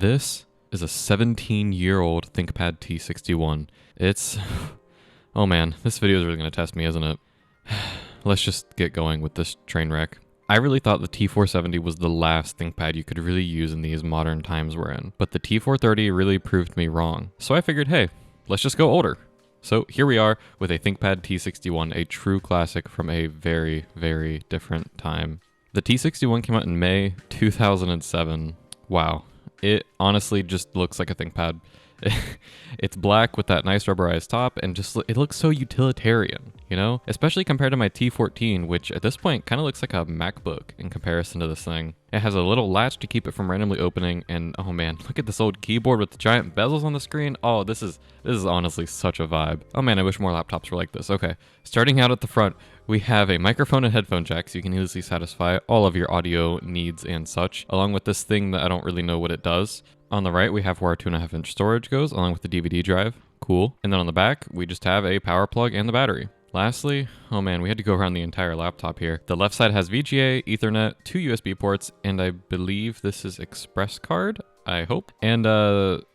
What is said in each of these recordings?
This is a 17-year-old ThinkPad T61. It's... Oh man, this video is really going to test me, isn't it? Let's just get going with this train wreck. I really thought the T470 was the last ThinkPad you could really use in these modern times we're in, but the T430 really proved me wrong. So I figured, hey, let's just go older. So here we are with a ThinkPad T61, a true classic from a very, very different time. The T61 came out in May 2007. Wow. It honestly just looks like a ThinkPad. It's black with that nice rubberized top and just it looks so utilitarian, you know? Especially compared to my T14, which at this point kind of looks like a MacBook in comparison to this thing. It has a little latch to keep it from randomly opening, and oh man, look at this old keyboard with the giant bezels on the screen. Oh, this is honestly such a vibe. Oh man, I wish more laptops were like this. Okay, starting out at the front, we have a microphone and headphone jack, so you can easily satisfy all of your audio needs and such, along with this thing that I don't really know what it does. On the right, we have where our 2.5-inch storage goes, along with the DVD drive. Cool. And then on the back, we just have a power plug and the battery. Lastly, oh man, we had to go around the entire laptop here. The left side has VGA, Ethernet, 2 USB ports, and I believe this is Express card, I hope. And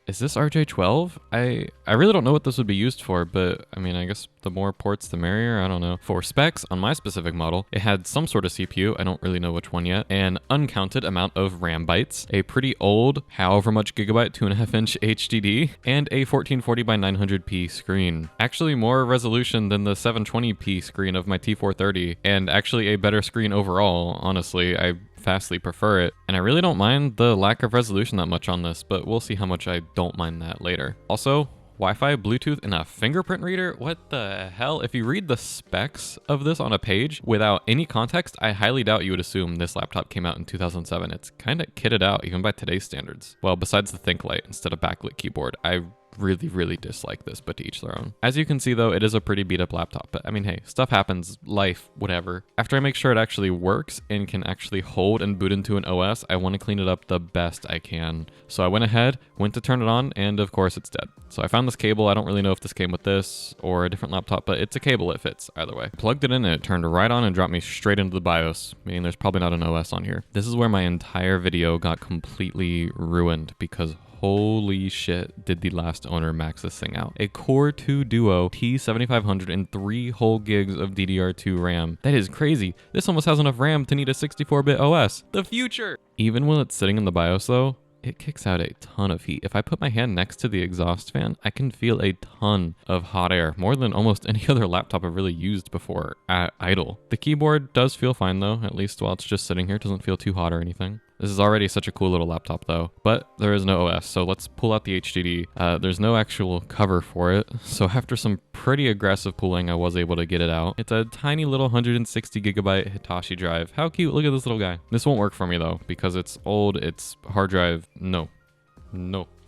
is this RJ12? I really don't know what this would be used for, but I mean, I guess the more ports, the merrier. I don't know. For specs on my specific model, it had some sort of CPU. I don't really know which one yet. An uncounted amount of RAM bytes, a pretty old, however much gigabyte, 2.5-inch HDD, and a 1440 by 900p screen. Actually more resolution than the 720p screen of my T430, and actually a better screen overall, honestly. I vastly prefer it, and I really don't mind the lack of resolution that much on this, but we'll see how much I don't mind that later. Also, Wi-Fi, Bluetooth, and a fingerprint reader? What the hell? If you read the specs of this on a page without any context, I highly doubt you would assume this laptop came out in 2007. It's kind of kitted out, even by today's standards. Well, besides the ThinkLight instead of backlit keyboard, I really dislike this, but to each their own. As you can see though, it is a pretty beat up laptop, but I mean, hey, stuff happens, life, whatever. After I make sure it actually works and can actually hold and boot into an OS, I want to clean it up the best I can. So I went ahead, went to turn it on, and of course it's dead. So I found this cable. I don't really know if this came with this or a different laptop, but it's a cable, it fits either way. Plugged it in and it turned right on and dropped me straight into the BIOS, meaning there's probably not an OS on here. This is where my entire video got completely ruined because holy shit, did the last owner max this thing out. A Core 2 Duo T7500 and 3 whole gigs of DDR2 RAM. That is crazy. This almost has enough RAM to need a 64-bit OS. The future! Even when it's sitting in the BIOS though, it kicks out a ton of heat. If I put my hand next to the exhaust fan, I can feel a ton of hot air, more than almost any other laptop I've really used before at idle. The keyboard does feel fine though, at least while it's just sitting here. It doesn't feel too hot or anything. This is already such a cool little laptop though, but there is no OS, so let's pull out the HDD. There's no actual cover for it, so after some pretty aggressive pulling, I was able to get it out. It's a tiny little 160 gigabyte Hitachi drive. How cute, look at this little guy. This won't work for me though, because it's old, it's hard drive, no.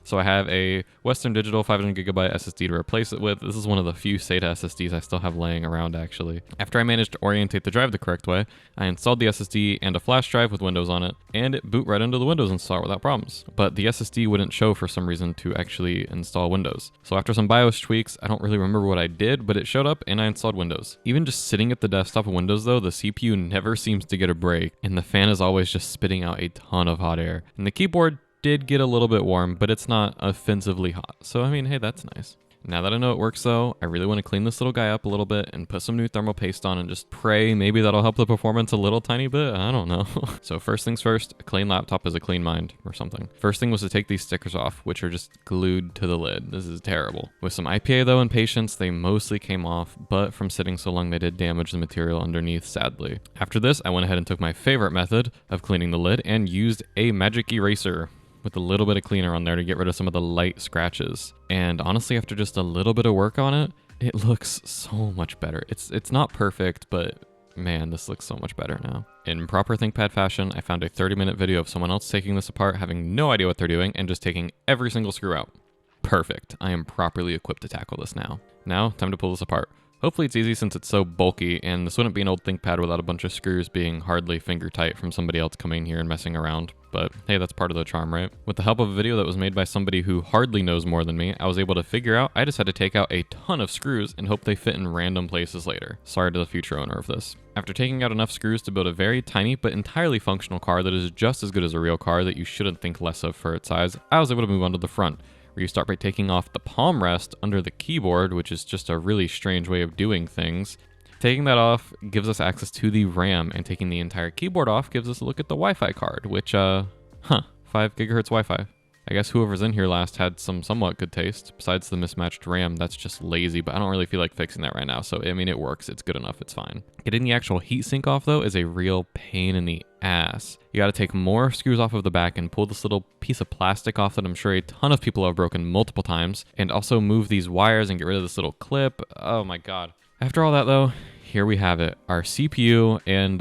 So I have a Western Digital 500 gigabyte SSD to replace it with. This is one of the few SATA SSDs I still have laying around actually. After I managed to orientate the drive the correct way, I installed the SSD and a flash drive with Windows on it, and it boot right into the Windows installer without problems. But the SSD wouldn't show for some reason to actually install Windows. So after some BIOS tweaks, I don't really remember what I did, but it showed up and I installed Windows. Even just sitting at the desktop of Windows though, the CPU never seems to get a break, and the fan is always just spitting out a ton of hot air. And the keyboard did get a little bit warm, but it's not offensively hot. So I mean, hey, that's nice. Now that I know it works though, I really want to clean this little guy up a little bit and put some new thermal paste on and just pray maybe that'll help the performance a little tiny bit. I don't know. So first things first, a clean laptop is a clean mind or something. First thing was to take these stickers off, which are just glued to the lid. This is terrible. With some IPA though and patience, they mostly came off, but from sitting so long, they did damage the material underneath, sadly. After this, I went ahead and took my favorite method of cleaning the lid and used a magic eraser with a little bit of cleaner on there to get rid of some of the light scratches. And honestly, after just a little bit of work on it, it looks so much better. It's not perfect, but man, this looks so much better now. In proper ThinkPad fashion, I found a 30-minute video of someone else taking this apart, having no idea what they're doing, and just taking every single screw out. Perfect. I am properly equipped to tackle this now. Now, time to pull this apart. Hopefully it's easy since it's so bulky, and this wouldn't be an old ThinkPad without a bunch of screws being hardly finger tight from somebody else coming here and messing around. But hey, that's part of the charm, right? With the help of a video that was made by somebody who hardly knows more than me, I was able to figure out I just had to take out a ton of screws and hope they fit in random places later. Sorry to the future owner of this. After taking out enough screws to build a very tiny but entirely functional car that is just as good as a real car that you shouldn't think less of for its size, I was able to move on to the front, where you start by taking off the palm rest under the keyboard, which is just a really strange way of doing things. Taking that off gives us access to the RAM, and taking the entire keyboard off gives us a look at the Wi-Fi card, which, 5 gigahertz Wi-Fi. I guess whoever's in here last had some somewhat good taste. Besides the mismatched RAM, that's just lazy, but I don't really feel like fixing that right now. So, I mean, it works. It's good enough. It's fine. Getting the actual heatsink off, though, is a real pain in the ass. You got to take more screws off of the back and pull this little piece of plastic off that I'm sure a ton of people have broken multiple times, and also move these wires and get rid of this little clip. Oh my god. After all that, though, here we have it. Our CPU and,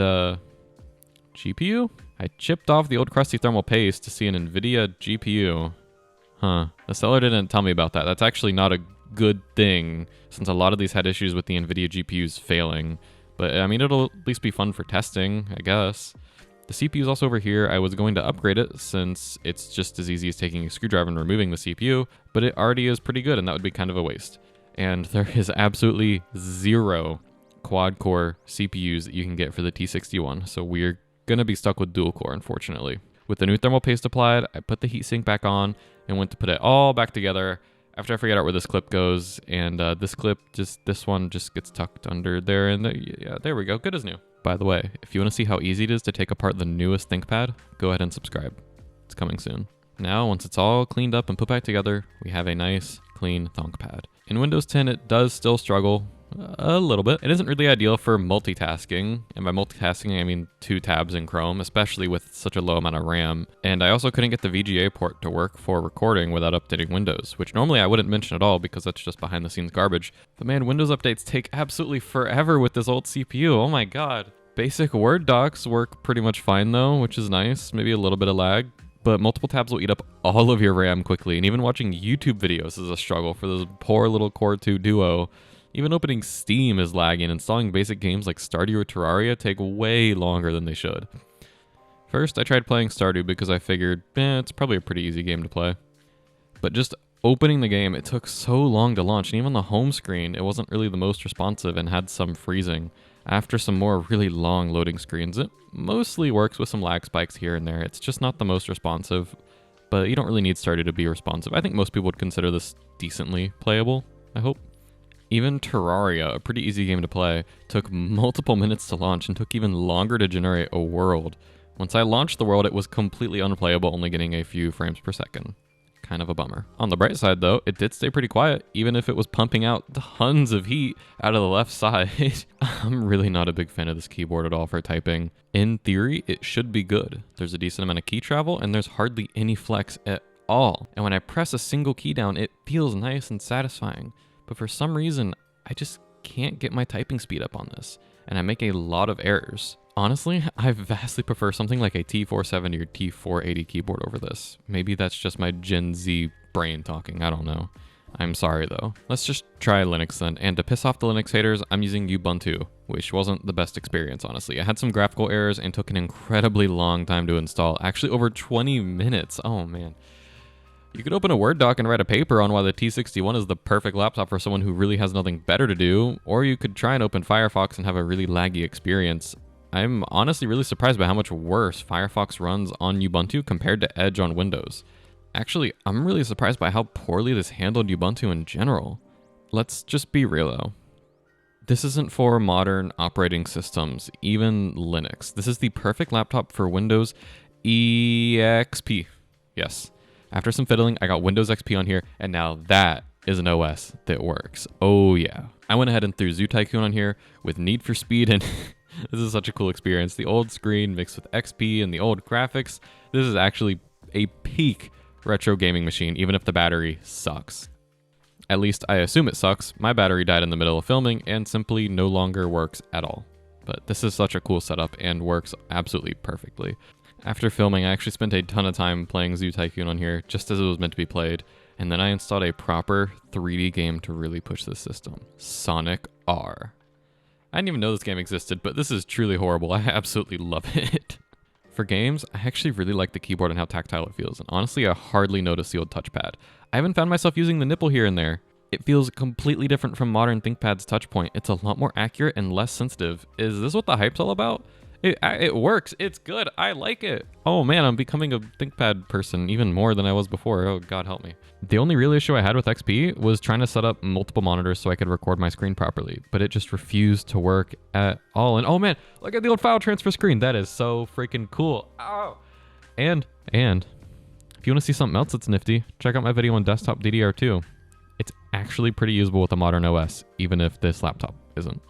GPU? I chipped off the old crusty thermal paste to see an NVIDIA GPU. The seller didn't tell me about that. That's actually not a good thing, since a lot of these had issues with the NVIDIA GPUs failing. But, I mean, it'll at least be fun for testing, I guess. The CPU is also over here. I was going to upgrade it, since it's just as easy as taking a screwdriver and removing the CPU, but it already is pretty good, and that would be kind of a waste. And there is absolutely zero quad-core CPUs that you can get for the T61, so we're gonna be stuck with dual core, unfortunately. With the new thermal paste applied, I put the heatsink back on and went to put it all back together after I figured out where this clip goes, and this one just gets tucked under there, and yeah, there we go, good as new. By the way, if you want to see how easy it is to take apart the newest ThinkPad, go ahead and subscribe. It's coming soon. Now, once it's all cleaned up and put back together, we have a nice, clean ThinkPad. In Windows 10, it does still struggle a little bit. It isn't really ideal for multitasking, and by multitasking I mean 2 tabs in Chrome, especially with such a low amount of RAM. And I also couldn't get the VGA port to work for recording without updating Windows, which normally I wouldn't mention at all because that's just behind the scenes garbage. But man, Windows updates take absolutely forever with this old CPU, oh my god. Basic Word docs work pretty much fine though, which is nice, maybe a little bit of lag. But multiple tabs will eat up all of your RAM quickly, and even watching YouTube videos is a struggle for this poor little Core 2 Duo. Even opening Steam is lagging. Installing basic games like Stardew or Terraria take way longer than they should. First, I tried playing Stardew because I figured, it's probably a pretty easy game to play. But just opening the game, it took so long to launch, and even on the home screen, it wasn't really the most responsive and had some freezing. After some more really long loading screens, it mostly works with some lag spikes here and there. It's just not the most responsive, but you don't really need Stardew to be responsive. I think most people would consider this decently playable, I hope. Even Terraria, a pretty easy game to play, took multiple minutes to launch and took even longer to generate a world. Once I launched the world, it was completely unplayable, only getting a few frames per second. Kind of a bummer. On the bright side though, it did stay pretty quiet, even if it was pumping out tons of heat out of the left side. I'm really not a big fan of this keyboard at all for typing. In theory, it should be good. There's a decent amount of key travel, and there's hardly any flex at all. And when I press a single key down, it feels nice and satisfying. But for some reason, I just can't get my typing speed up on this, and I make a lot of errors. Honestly, I vastly prefer something like a T470 or T480 keyboard over this. Maybe that's just my Gen Z brain talking, I don't know. I'm sorry though. Let's just try Linux then, and to piss off the Linux haters, I'm using Ubuntu, which wasn't the best experience honestly. I had some graphical errors and took an incredibly long time to install, actually over 20 minutes, oh man. You could open a Word doc and write a paper on why the T61 is the perfect laptop for someone who really has nothing better to do, or you could try and open Firefox and have a really laggy experience. I'm honestly really surprised by how much worse Firefox runs on Ubuntu compared to Edge on Windows. Actually, I'm really surprised by how poorly this handled Ubuntu in general. Let's just be real though. This isn't for modern operating systems, even Linux. This is the perfect laptop for Windows EXP. Yes. After some fiddling, I got Windows XP on here, and now that is an OS that works. Oh yeah. I went ahead and threw Zoo Tycoon on here with Need for Speed, and this is such a cool experience. The old screen mixed with XP and the old graphics. This is actually a peak retro gaming machine, even if the battery sucks. At least I assume it sucks. My battery died in the middle of filming and simply no longer works at all. But this is such a cool setup and works absolutely perfectly. After filming, I actually spent a ton of time playing Zoo Tycoon on here, just as it was meant to be played. And then I installed a proper 3D game to really push this system. Sonic R. I didn't even know this game existed, but this is truly horrible. I absolutely love it. For games, I actually really like the keyboard and how tactile it feels. And honestly, I hardly notice the old touchpad. I haven't found myself using the nipple here and there. It feels completely different from modern ThinkPad's touchpoint. It's a lot more accurate and less sensitive. Is this what the hype's all about? It works. It's good. I like it. Oh man, I'm becoming a ThinkPad person even more than I was before. Oh, God help me. The only real issue I had with XP was trying to set up multiple monitors so I could record my screen properly, but it just refused to work at all. And oh man, look at the old file transfer screen. That is so freaking cool. Oh. And if you want to see something else that's nifty, check out my video on desktop DDR2. It's actually pretty usable with a modern OS, even if this laptop isn't.